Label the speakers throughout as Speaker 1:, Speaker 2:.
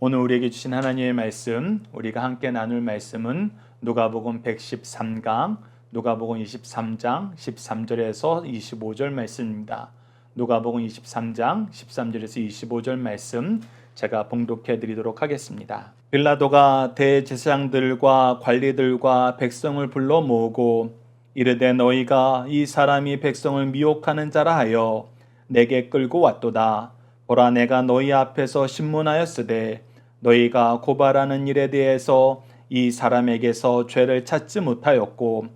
Speaker 1: 오늘 우리에게 주신 하나님의 말씀, 우리가 함께 나눌 말씀은 누가복음 113강, 누가복음 23장 13절에서 25절 말씀입니다. 누가복음 23장 13절에서 25절 말씀 제가 봉독해 드리도록 하겠습니다. 빌라도가 대제사장들과 관리들과 백성을 불러 모으고 이르되 너희가 이 사람이 백성을 미혹하는 자라 하여 내게 끌고 왔도다. 보라 내가 너희 앞에서 신문하였으되 너희가 고발하는 일에 대해서 이 사람에게서 죄를 찾지 못하였고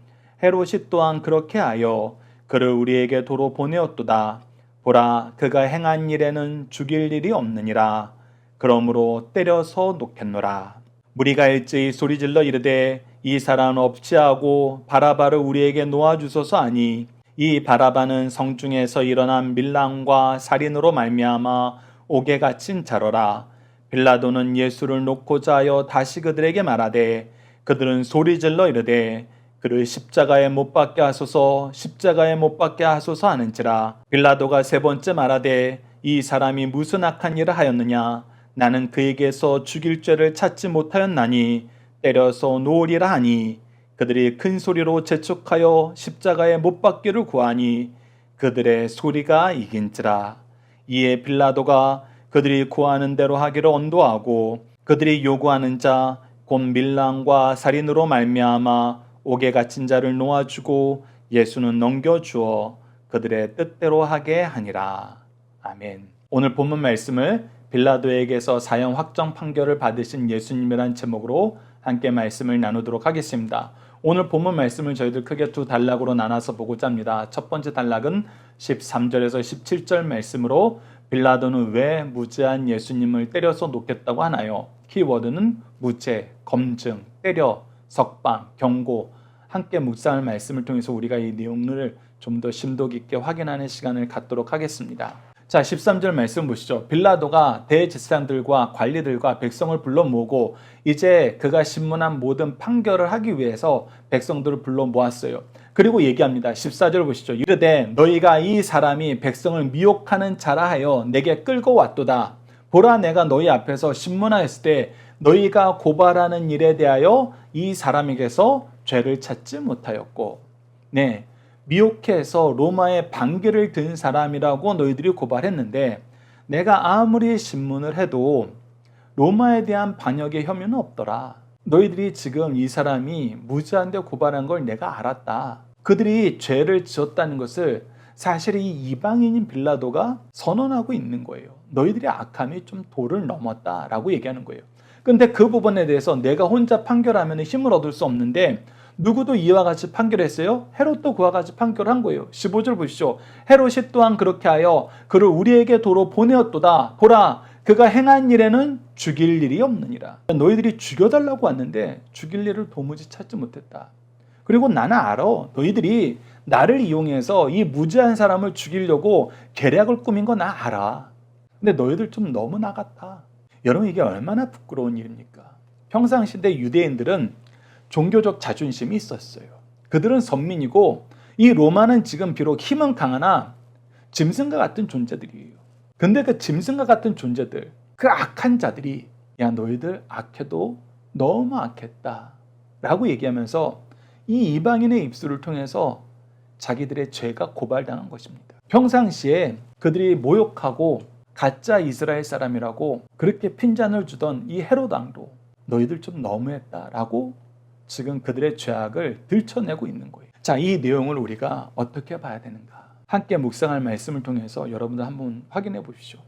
Speaker 1: 헤롯이 또한 그렇게 하여 그를 우리에게 도로 보내었도다. 보라 그가 행한 일에는 죽일 일이 없느니라. 그러므로 때려서 놓겠노라. 무리가 일제히 소리질러 이르되 이 사람은 없지하고 바라바를 우리에게 놓아주소서 하니 이 바라바는 성중에서 일어난 밀랑과 살인으로 말미암아 옥에 갇힌 자로라. 빌라도는 예수를 놓고자 하여 다시 그들에게 말하되 그들은 소리질러 이르되 그를 십자가에 못 박게 하소서 십자가에 못 박게 하소서 하는지라. 빌라도가 세 번째 말하되 이 사람이 무슨 악한 일을 하였느냐. 나는 그에게서 죽일 죄를 찾지 못하였나니 때려서 놓으리라 하니 그들이 큰 소리로 재촉하여 십자가에 못 박기를 구하니 그들의 소리가 이긴지라. 이에 빌라도가 그들이 구하는 대로 하기를 언도하고 그들이 요구하는 자 곧 밀랑과 살인으로 말미암아 옥에 갇힌 자를 놓아주고 예수는 넘겨주어 그들의 뜻대로 하게 하니라. 아멘. 오늘 본문 말씀을 빌라도에게서 사형 확정 판결을 받으신 예수님이란 제목으로 함께 말씀을 나누도록 하겠습니다. 오늘 본문 말씀을 저희들 크게 두 단락으로 나눠서 보고자 합니다. 첫 번째 단락은 13절에서 17절 말씀으로 빌라도는 왜 무죄한 예수님을 때려서 놓겠다고 하나요? 키워드는 무죄, 검증, 때려, 석방, 경고. 함께 묵상할 말씀을 통해서 우리가 이 내용을 좀 더 심도 깊게 확인하는 시간을 갖도록 하겠습니다. 자, 13절 말씀 보시죠. 빌라도가 대제사장들과 관리들과 백성을 불러 모으고 이제 그가 신문한 모든 판결을 하기 위해서 백성들을 불러 모았어요. 그리고 얘기합니다. 14절 보시죠. 이르되 너희가 이 사람이 백성을 미혹하는 자라 하여 내게 끌고 왔도다. 보라 내가 너희 앞에서 신문하였을 때 너희가 고발하는 일에 대하여 이 사람에게서 죄를 찾지 못하였고 네. 미혹해서 로마의 반기를 든 사람이라고 너희들이 고발했는데 내가 아무리 신문을 해도 로마에 대한 반역의 혐의는 없더라. 너희들이 지금 이 사람이 무죄한데 고발한 걸 내가 알았다. 그들이 죄를 지었다는 것을 사실 이 이방인인 빌라도가 선언하고 있는 거예요. 너희들의 악함이 좀 도를 넘었다라고 얘기하는 거예요. 근데 그 부분에 대해서 내가 혼자 판결하면 힘을 얻을 수 없는데 누구도 이와 같이 판결했어요? 헤롯도 그와 같이 판결한 거예요. 15절 보시죠. 헤롯이 또한 그렇게 하여 그를 우리에게 도로 보내었도다. 보라 그가 행한 일에는 죽일 일이 없느니라. 너희들이 죽여달라고 왔는데 죽일 일을 도무지 찾지 못했다. 그리고 나는 알아. 너희들이 나를 이용해서 이 무죄한 사람을 죽이려고 계략을 꾸민 거 나 알아. 근데 너희들 좀 너무 나갔다. 여러분 이게 얼마나 부끄러운 일입니까? 평상시대 유대인들은 종교적 자존심이 있었어요. 그들은 선민이고 이 로마는 지금 비록 힘은 강하나 짐승과 같은 존재들이에요. 근데 그 짐승과 같은 존재들, 그 악한 자들이 야 너희들 악해도 너무 악했다 라고 얘기하면서 이 이방인의 입술을 통해서 자기들의 죄가 고발당한 것입니다. 평상시에 그들이 모욕하고 가짜 이스라엘 사람이라고 그렇게 핀잔을 주던 이 헤롯 왕도 너희들 좀 너무했다라고 지금 그들의 죄악을 들춰내고 있는 거예요. 자, 이 내용을 우리가 어떻게 봐야 되는가? 함께 묵상할 말씀을 통해서 여러분들 한번 확인해 보십시오.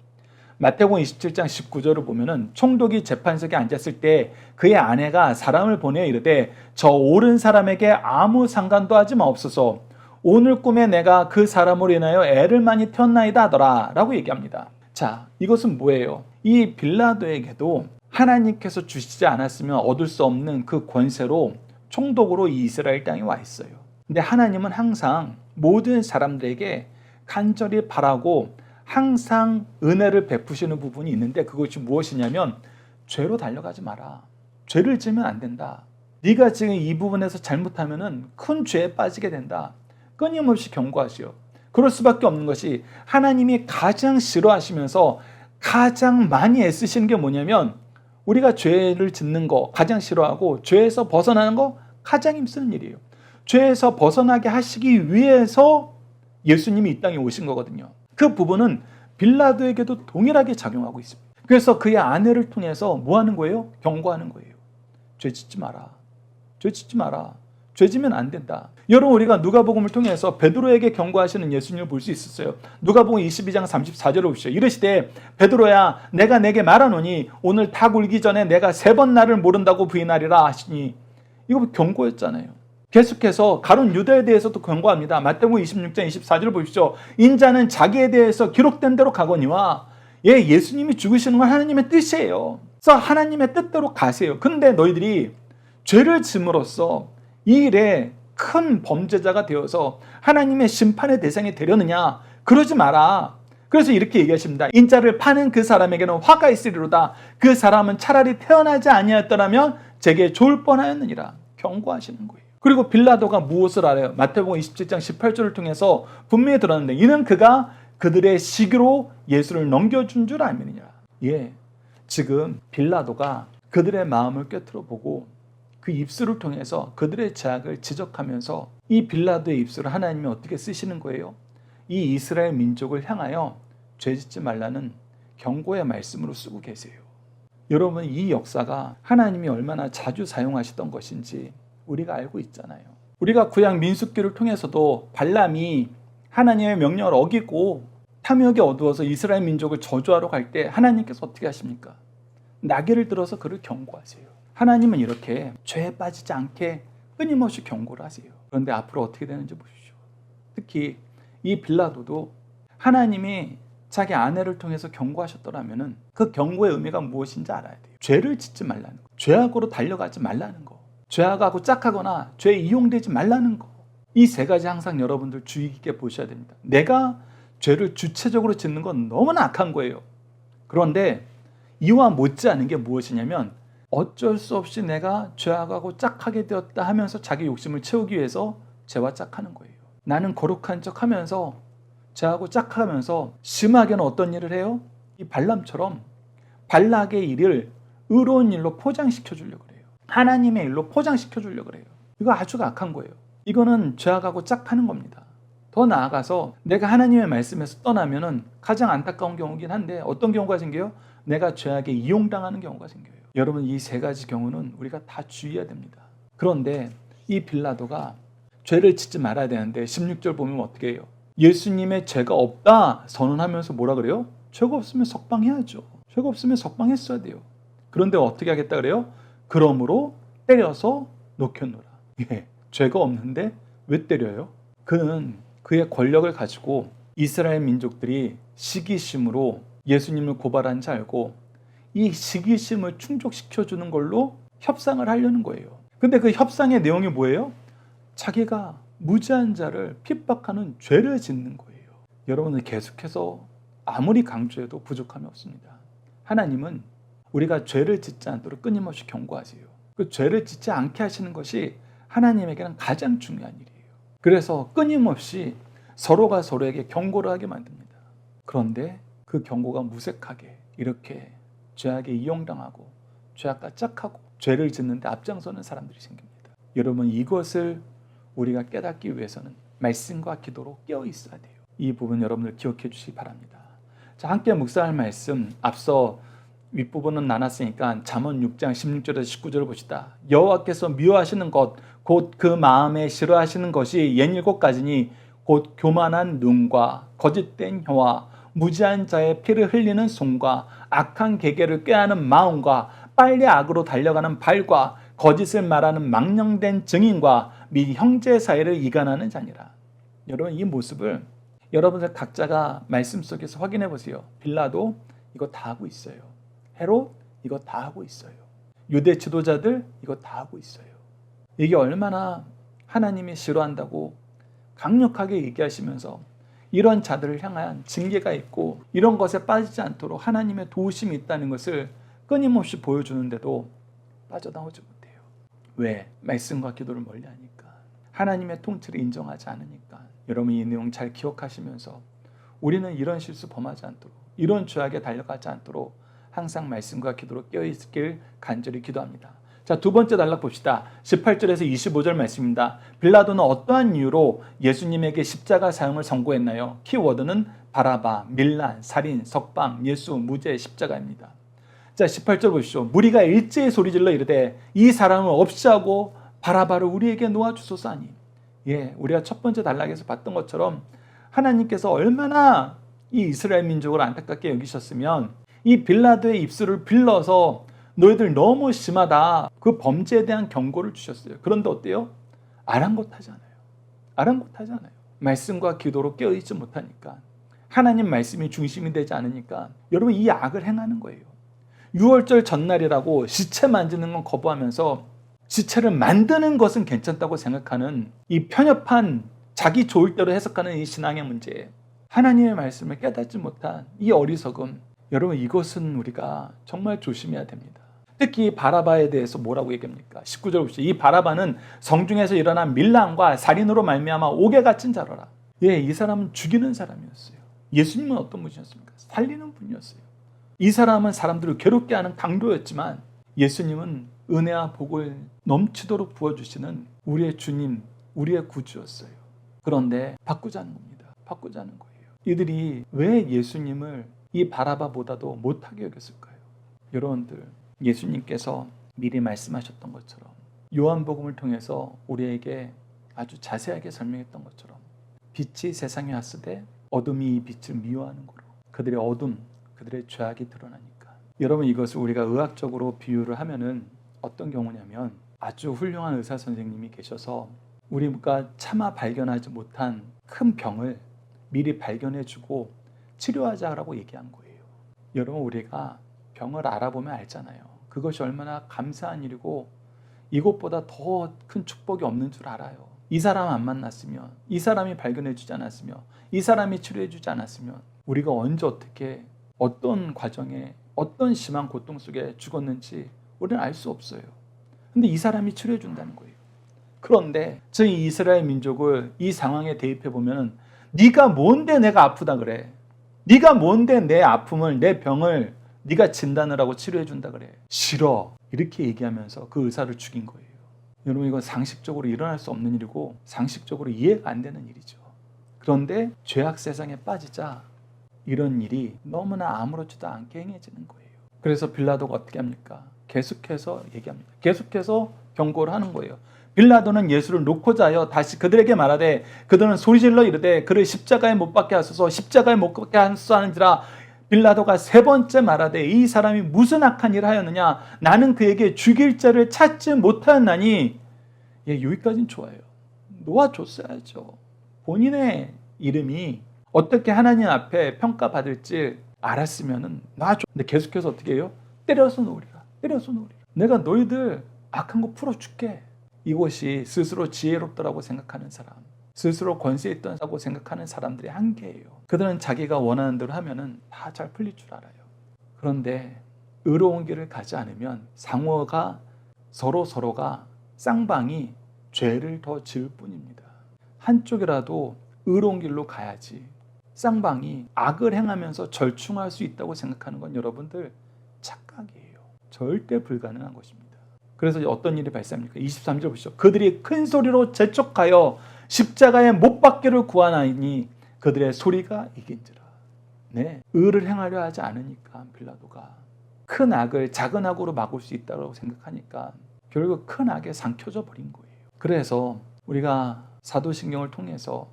Speaker 1: 마태복음 27장 19절을 보면은 총독이 재판석에 앉았을 때 그의 아내가 사람을 보내 이르되 저 옳은 사람에게 아무 상관도 하지 마옵소서. 오늘 꿈에 내가 그 사람으로 인하여 애를 많이 태웠나이다 하더라 라고 얘기합니다. 자, 이것은 뭐예요? 이 빌라도에게도 하나님께서 주시지 않았으면 얻을 수 없는 그 권세로 총독으로 이 이스라엘 땅에 와 있어요. 근데 하나님은 항상 모든 사람들에게 간절히 바라고 항상 은혜를 베푸시는 부분이 있는데 그것이 무엇이냐면 죄로 달려가지 마라. 죄를 지으면 안 된다. 네가 지금 이 부분에서 잘못하면 큰 죄에 빠지게 된다. 끊임없이 경고하시오. 그럴 수밖에 없는 것이 하나님이 가장 싫어하시면서 가장 많이 애쓰시는 게 뭐냐면 우리가 죄를 짓는 거 가장 싫어하고 죄에서 벗어나는 거 가장 힘쓰는 일이에요. 죄에서 벗어나게 하시기 위해서 예수님이 이 땅에 오신 거거든요. 그 부분은 빌라도에게도 동일하게 작용하고 있습니다. 그래서 그의 아내를 통해서 뭐 하는 거예요? 경고하는 거예요. 죄 짓지 마라. 죄 짓지 마라. 죄 지면 안 된다. 여러분, 우리가 누가복음을 통해서 베드로에게 경고하시는 예수님을 볼 수 있었어요. 누가복음 22장 34절을 보시죠. 이르시되 베드로야 내가 내게 말하노니 오늘 닭 울기 전에 내가 3번 나를 모른다고 부인하리라 하시니, 이거 경고였잖아요. 계속해서 가룟 유다에 대해서도 경고합니다. 마태복음 26장 24절을 보십시오. 인자는 자기에 대해서 기록된 대로 가거니와, 예수님이 죽으시는 건 하나님의 뜻이에요. 그래서 하나님의 뜻대로 가세요. 근데 너희들이 죄를 짐으로써 이 일에 큰 범죄자가 되어서 하나님의 심판의 대상이 되려느냐? 그러지 마라. 그래서 이렇게 얘기하십니다. 인자를 파는 그 사람에게는 화가 있으리로다. 그 사람은 차라리 태어나지 아니하였더라면 제게 좋을 뻔하였느니라. 경고하시는 거예요. 그리고 빌라도가 무엇을 알아요? 마태복음 27장 18절을 통해서 분명히 들었는데, 이는 그가 그들의 시기로 예수를 넘겨준 줄 알미느냐. 지금 빌라도가 그들의 마음을 꿰뚫어 보고 그 입술을 통해서 그들의 죄악을 지적하면서 이 빌라도의 입술을 하나님이 어떻게 쓰시는 거예요? 이 이스라엘 민족을 향하여 죄 짓지 말라는 경고의 말씀으로 쓰고 계세요. 여러분, 이 역사가 하나님이 얼마나 자주 사용하시던 것인지 우리가 알고 있잖아요. 우리가 구약 민수기를 통해서도 발람이 하나님의 명령을 어기고 탐욕에 어두워서 이스라엘 민족을 저주하러 갈 때 하나님께서 어떻게 하십니까? 나귀를 들어서 그를 경고하세요. 하나님은 이렇게 죄에 빠지지 않게 끊임없이 경고를 하세요. 그런데 앞으로 어떻게 되는지 보십시오. 특히 이 빌라도도 하나님이 자기 아내를 통해서 경고하셨더라면 그 경고의 의미가 무엇인지 알아야 돼요. 죄를 짓지 말라는 거, 죄악으로 달려가지 말라는 거, 죄악하고 짝하거나 죄에 이용되지 말라는 거. 이 3가지 항상 여러분들 주의 깊게 보셔야 됩니다. 내가 죄를 주체적으로 짓는 건 너무나 악한 거예요. 그런데 이와 못지않은 게 무엇이냐면, 어쩔 수 없이 내가 죄악하고 짝하게 되었다 하면서 자기 욕심을 채우기 위해서 죄와 짝하는 거예요. 나는 거룩한 척 하면서 죄하고 짝하면서 심하게는 어떤 일을 해요? 이 발람처럼 발락의 일을 의로운 일로 포장시켜 주려고 그래요. 하나님의 일로 포장시켜 주려고 그래요. 이거 아주 악한 거예요. 이거는 죄악하고 짝하는 겁니다. 더 나아가서 내가 하나님의 말씀에서 떠나면은 가장 안타까운 경우긴 한데, 어떤 경우가 생겨요? 내가 죄악에 이용당하는 경우가 생겨요. 여러분, 이 3가지 경우는 우리가 다 주의해야 됩니다. 그런데 이 빌라도가 죄를 짓지 말아야 되는데 16절 보면 어떻게 해요? 예수님의 죄가 없다 선언하면서 뭐라 그래요? 죄가 없으면 석방해야죠. 죄가 없으면 석방했어야 돼요. 그런데 어떻게 하겠다 그래요? 그러므로 때려서 놓겠노라. 죄가 없는데 왜 때려요? 그는 그의 권력을 가지고 이스라엘 민족들이 시기심으로 예수님을 고발한지 알고 이 시기심을 충족시켜주는 걸로 협상을 하려는 거예요. 근데 그 협상의 내용이 뭐예요? 자기가 무죄한 자를 핍박하는 죄를 짓는 거예요. 여러분은 계속해서 아무리 강조해도 부족함이 없습니다. 하나님은 우리가 죄를 짓지 않도록 끊임없이 경고하세요. 그 죄를 짓지 않게 하시는 것이 하나님에게는 가장 중요한 일이에요. 그래서 끊임없이 서로가 서로에게 경고를 하게 만듭니다. 그런데 그 경고가 무색하게 이렇게 죄악에 이용당하고 죄악과 짝하고 죄를 짓는데 앞장서는 사람들이 생깁니다. 여러분, 이것을 우리가 깨닫기 위해서는 말씀과 기도로 깨어 있어야 돼요. 이 부분 여러분들 기억해 주시기 바랍니다. 자, 함께 묵상할 말씀, 앞서 윗부분은 나눴으니까 잠언 6장 16절에서 19절을 봅시다. 여호와께서 미워하시는 것 곧 그 마음에 싫어하시는 것이 옛 7가지니 곧 교만한 눈과 거짓된 혀와 무지한 자의 피를 흘리는 손과 악한 계계를 꾀하는 마음과 빨리 악으로 달려가는 발과 거짓을 말하는 망령된 증인과 및 형제 사이를 이간하는 자니라. 여러분, 이 모습을 여러분들 각자가 말씀 속에서 확인해 보세요. 빌라도 이거 다 하고 있어요. 헤롯 이거 다 하고 있어요. 유대 지도자들 이거 다 하고 있어요. 이게 얼마나 하나님이 싫어한다고 강력하게 얘기하시면서 이런 자들을 향한 징계가 있고 이런 것에 빠지지 않도록 하나님의 도우심이 있다는 것을 끊임없이 보여주는데도 빠져나오지 못해요. 왜? 말씀과 기도를 멀리하니까, 하나님의 통치를 인정하지 않으니까. 여러분, 이 내용 잘 기억하시면서 우리는 이런 실수 범하지 않도록, 이런 죄악에 달려가지 않도록 항상 말씀과 기도로 깨어있길 간절히 기도합니다. 자, 두 번째 단락 봅시다. 18절에서 25절 말씀입니다. 빌라도는 어떠한 이유로 예수님에게 십자가 사형을 선고했나요? 키워드는 바라바, 밀란, 살인, 석방, 예수, 무죄, 십자가입니다. 자, 18절 보십시오. 무리가 일제히 소리질러 이르되 이 사람을 없이 하고 바라바를 우리에게 놓아주소서 하니. 예, 우리가 첫 번째 단락에서 봤던 것처럼 하나님께서 얼마나 이 이스라엘 민족을 안타깝게 여기셨으면 이 빌라도의 입술을 빌러서 너희들 너무 심하다, 그 범죄에 대한 경고를 주셨어요. 그런데 어때요? 아랑곳하지 않아요. 아랑곳하지 않아요. 말씀과 기도로 깨어있지 못하니까, 하나님 말씀이 중심이 되지 않으니까 여러분 이 악을 행하는 거예요. 6월절 전날이라고 시체 만지는 건 거부하면서 시체를 만드는 것은 괜찮다고 생각하는 이 편협한, 자기 좋을 대로 해석하는 이 신앙의 문제에 하나님의 말씀을 깨닫지 못한 이 어리석음, 여러분 이것은 우리가 정말 조심해야 됩니다. 특히 바라바에 대해서 뭐라고 얘기합니까? 19절 보시죠. 이 바라바는 성중에서 일어난 밀란과 살인으로 말미암아 옥에 갇힌 자로라. 예, 이 사람은 죽이는 사람이었어요. 예수님은 어떤 분이었습니까? 살리는 분이었어요. 이 사람은 사람들을 괴롭게 하는 강도였지만 예수님은 은혜와 복을 넘치도록 부어주시는 우리의 주님, 우리의 구주였어요. 그런데 바꾸자는 겁니다. 바꾸자는 거예요. 이들이 왜 예수님을 이 바라바보다도 못하게 여겼을까요? 여러분들, 예수님께서 미리 말씀하셨던 것처럼, 요한복음을 통해서 우리에게 아주 자세하게 설명했던 것처럼, 빛이 세상에 왔으되 어둠이 이 빛을 미워하는 거로 그들의 어둠, 그들의 죄악이 드러나니까. 여러분, 이것을 우리가 의학적으로 비유를 하면은 어떤 경우냐면, 아주 훌륭한 의사 선생님이 계셔서 우리가 차마 발견하지 못한 큰 병을 미리 발견해주고 치료하자라고 얘기한 거예요. 여러분, 우리가 병을 알아보면 알잖아요. 그것이 얼마나 감사한 일이고 이것보다 더 큰 축복이 없는 줄 알아요. 이 사람 안 만났으면, 이 사람이 발견해주지 않았으면, 이 사람이 치료해주지 않았으면 우리가 언제 어떻게 어떤 과정에 어떤 심한 고통 속에 죽었는지 우리는 알 수 없어요. 근데 이 사람이 치료해 준다는 거예요. 그런데 저희 이스라엘 민족을 이 상황에 대입해 보면, 네가 뭔데 내가 아프다 그래? 네가 뭔데 내 아픔을, 내 병을 네가 진단을 하고 치료해 준다 그래? 싫어. 이렇게 얘기하면서 그 의사를 죽인 거예요. 여러분, 이건 상식적으로 일어날 수 없는 일이고 상식적으로 이해가 안 되는 일이죠. 그런데 죄악 세상에 빠지자 이런 일이 너무나 아무렇지도 않게 행해지는 거예요. 그래서 빌라도가 어떻게 합니까? 계속해서 얘기합니다. 계속해서 경고를 하는 거예요. 빌라도는 예수를 놓고자 하여 다시 그들에게 말하되, 그들은 소리질러 이르되 그를 십자가에 못 박게 하소서, 십자가에 못 박게 하소서 하는지라. 빌라도가 세 번째 말하되 이 사람이 무슨 악한 일을 하였느냐? 나는 그에게 죽일 자를 찾지 못하였나니. 예, 여기까지는 좋아요. 놓아줬어야죠. 본인의 이름이 어떻게 하나님 앞에 평가받을지 알았으면은 놔줘. 근데 계속해서 어떻게 해요? 때려서 놓으리라. 때려서 놓으리라. 내가 너희들 악한 거 풀어줄게. 이것이 스스로 지혜롭다고 생각하는 사람, 스스로 권세 있다고 생각하는 사람들의 한계예요. 그들은 자기가 원하는 대로 하면은 다 잘 풀릴 줄 알아요. 그런데 의로운 길을 가지 않으면 상호가 서로가 쌍방이 죄를 더 지을 뿐입니다. 한쪽이라도 의로운 길로 가야지 쌍방이 악을 행하면서 절충할 수 있다고 생각하는 건 여러분들 착각이에요. 절대 불가능한 것입니다. 그래서 어떤 일이 발생합니까? 23절 보시죠. 그들이 큰 소리로 재촉하여 십자가에 못 박기를 구하나니 그들의 소리가 이긴지라. 네, 의를 행하려 하지 않으니까 빌라도가 큰 악을 작은 악으로 막을 수 있다고 생각하니까 결국 큰 악에 삼켜져 버린 거예요. 그래서 우리가 사도신경을 통해서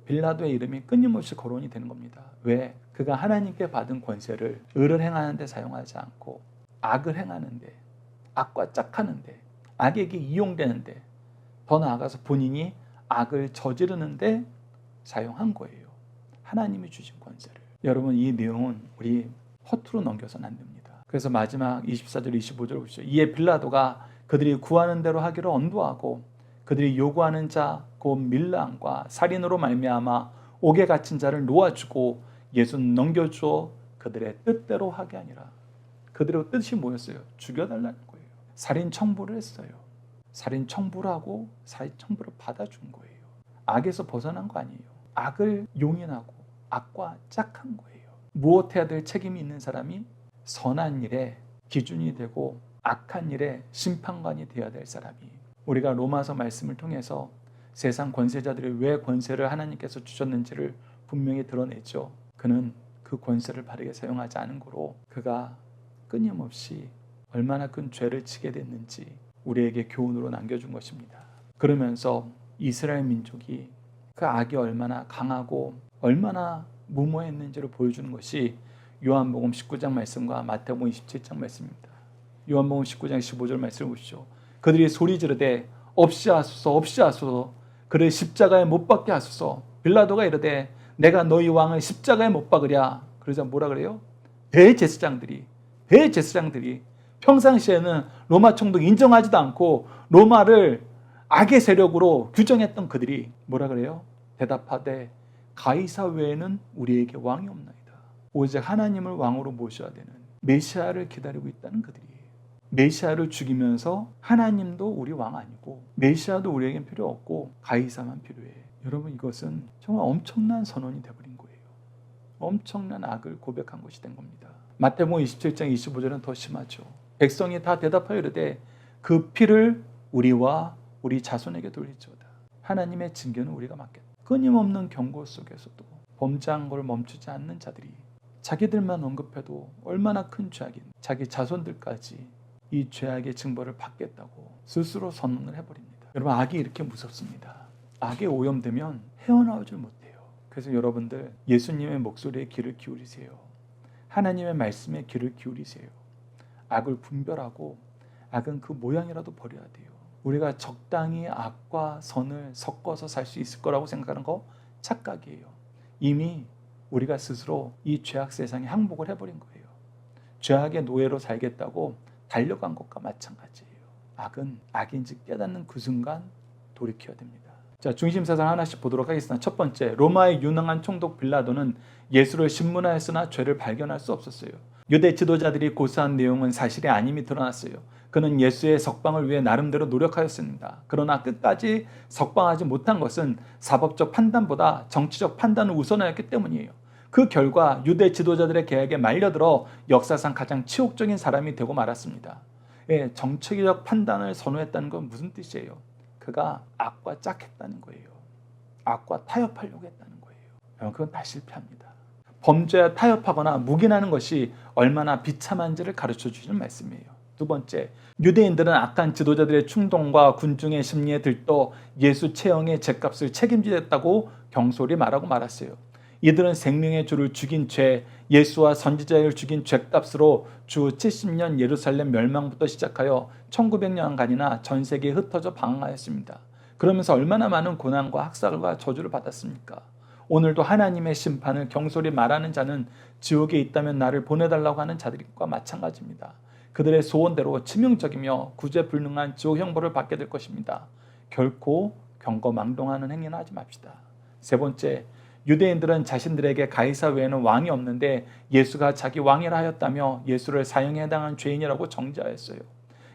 Speaker 1: 빌라도의 이름이 끊임없이 거론이 되는 겁니다. 왜? 그가 하나님께 받은 권세를 의를 행하는 데 사용하지 않고 악을 행하는데, 악과 짝하는데, 악에게 이용되는데, 더 나아가서 본인이 악을 저지르는데 사용한 거예요. 하나님이 주신 권세를. 여러분, 이 내용은 우리 허투루 넘겨서는 안 됩니다. 그래서 마지막 24절 25절 보시죠. 이에 빌라도가 그들이 구하는 대로 하기를 언도하고 그들이 요구하는 자 곧 밀란과 살인으로 말미암아 옥에 갇힌 자를 놓아주고 예수는 넘겨주어 그들의 뜻대로 하게 아니라. 그들의 뜻이 뭐였어요? 죽여달라는 거예요. 살인 청부를 했어요. 살인 청부를 하고 살인 청부를 받아준 거예요. 악에서 벗어난 거 아니에요. 악을 용인하고 악과 짝한 거예요. 무엇해야 될 책임이 있는 사람이 선한 일에 기준이 되고 악한 일에 심판관이 되어야 될 사람이, 우리가 로마서 말씀을 통해서 세상 권세자들이 왜 권세를 하나님께서 주셨는지를 분명히 드러냈죠. 그는 그 권세를 바르게 사용하지 않은 거로 그가 끊임없이 얼마나 큰 죄를 지게 됐는지 우리에게 교훈으로 남겨준 것입니다. 그러면서 이스라엘 민족이 그 악이 얼마나 강하고 얼마나 무모했는지를 보여주는 것이 요한복음 19장 말씀과 마태복음 27장 말씀입니다. 요한복음 19장 15절 말씀을 보시죠. 그들이 소리 지르되 없이 하소서 없이 하소서, 그를 십자가에 못 박게 하소서. 빌라도가 이르되 내가 너희 왕을 십자가에 못 박으랴. 그러자 뭐라 그래요? 대제사장들이 평상시에는 로마 총독 인정하지도 않고 로마를 악의 세력으로 규정했던 그들이 뭐라 그래요? 대답하되 가이사 외에는 우리에게 왕이 없나이다. 오직 하나님을 왕으로 모셔야 되는 메시아를 기다리고 있다는 그들이에요. 메시아를 죽이면서 하나님도 우리 왕 아니고 메시아도 우리에겐 필요 없고 가이사만 필요해. 여러분, 이것은 정말 엄청난 선언이 되어버린 거예요. 엄청난 악을 고백한 것이 된 겁니다. 마태복음 27장 25절은 더 심하죠. 백성이 다 대답하여 이르되 그 피를 우리와 우리 자손에게 돌리지어다. 하나님의 징계는 우리가 맡겠다. 끊임없는 경고 속에서도 범죄한 걸 멈추지 않는 자들이 자기들만 언급해도 얼마나 큰 죄악인 자기 자손들까지 이 죄악의 징벌을 받겠다고 스스로 선언을 해버립니다. 여러분, 악이 이렇게 무섭습니다. 악에 오염되면 헤어나오질 못해요. 그래서 여러분들 예수님의 목소리에 귀를 기울이세요. 하나님의 말씀에 귀를 기울이세요. 악을 분별하고 악은 그 모양이라도 버려야 돼요. 우리가 적당히 악과 선을 섞어서 살 수 있을 거라고 생각하는 거 착각이에요. 이미 우리가 스스로 이 죄악 세상에 항복을 해버린 거예요. 죄악의 노예로 살겠다고 달려간 것과 마찬가지예요. 악은 악인지 깨닫는 그 순간 돌이켜야 됩니다. 자, 중심사상 하나씩 보도록 하겠습니다. 첫 번째, 로마의 유능한 총독 빌라도는 예수를 신문하였으나 죄를 발견할 수 없었어요. 유대 지도자들이 고소한 내용은 사실이 아님이 드러났어요. 그는 예수의 석방을 위해 나름대로 노력하였습니다. 그러나 끝까지 석방하지 못한 것은 사법적 판단보다 정치적 판단을 우선하였기 때문이에요. 그 결과 유대 지도자들의 계획에 말려들어 역사상 가장 치욕적인 사람이 되고 말았습니다. 예, 정치적 판단을 선호했다는 건 무슨 뜻이에요? 그가 악과 짝했다는 거예요. 악과 타협하려고 했다는 거예요. 그건 다 실패합니다. 범죄와 타협하거나 묵인하는 것이 얼마나 비참한지를 가르쳐 주시는 말씀이에요. 두 번째, 유대인들은 악한 지도자들의 충동과 군중의 심리에 들떠 예수 체형의 죗값을 책임지겠다고 경솔히 말하고 말았어요. 이들은 생명의 주를 죽인 죄, 예수와 선지자를 죽인 죗값으로 주 70년 예루살렘 멸망부터 시작하여 1900년간이나 전 세계에 흩어져 방황하였습니다. 그러면서 얼마나 많은 고난과 학살과 저주를 받았습니까? 오늘도 하나님의 심판을 경솔히 말하는 자는 지옥에 있다면 나를 보내달라고 하는 자들과 마찬가지입니다. 그들의 소원대로 치명적이며 구제불능한 지옥 형벌을 받게 될 것입니다. 결코 경거망동하는 행위는 하지 맙시다. 세 번째, 유대인들은 자신들에게 가이사 외에는 왕이 없는데 예수가 자기 왕이라 하였다며 예수를 사형에 해당한 죄인이라고 정죄하였어요.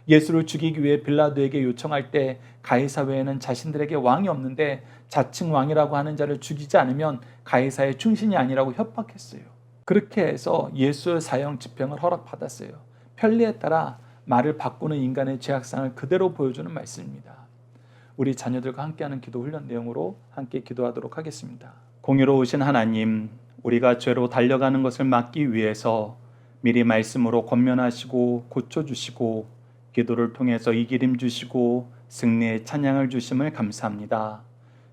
Speaker 1: 예수를 죽이기 위해 빌라도에게 요청할 때 가이사 외에는 자신들에게 왕이 없는데 자칭 왕이라고 하는 자를 죽이지 않으면 가이사의 충신이 아니라고 협박했어요. 그렇게 해서 예수의 사형 집행을 허락받았어요. 편리에 따라 말을 바꾸는 인간의 죄악상을 그대로 보여주는 말씀입니다. 우리 자녀들과 함께하는 기도 훈련 내용으로 함께 기도하도록 하겠습니다. 공의로우신 하나님, 우리가 죄로 달려가는 것을 막기 위해서 미리 말씀으로 권면하시고 고쳐주시고 기도를 통해서 이기림 주시고 승리의 찬양을 주심을 감사합니다.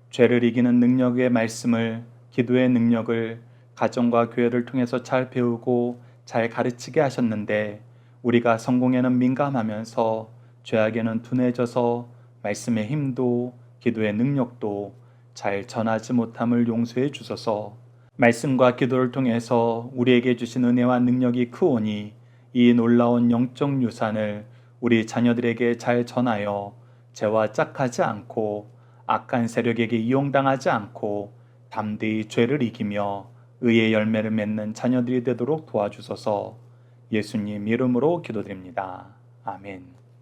Speaker 1: 죄를 이기는 능력의 말씀을, 기도의 능력을 가정과 교회를 통해서 잘 배우고 잘 가르치게 하셨는데 우리가 성공에는 민감하면서 죄악에는 둔해져서 말씀의 힘도 기도의 능력도 잘 전하지 못함을 용서해 주소서. 말씀과 기도를 통해서 우리에게 주신 은혜와 능력이 크오니 이 놀라운 영적 유산을 우리 자녀들에게 잘 전하여 죄와 짝하지 않고 악한 세력에게 이용당하지 않고 담대히 죄를 이기며 의의 열매를 맺는 자녀들이 되도록 도와주소서. 예수님 이름으로 기도드립니다. 아멘.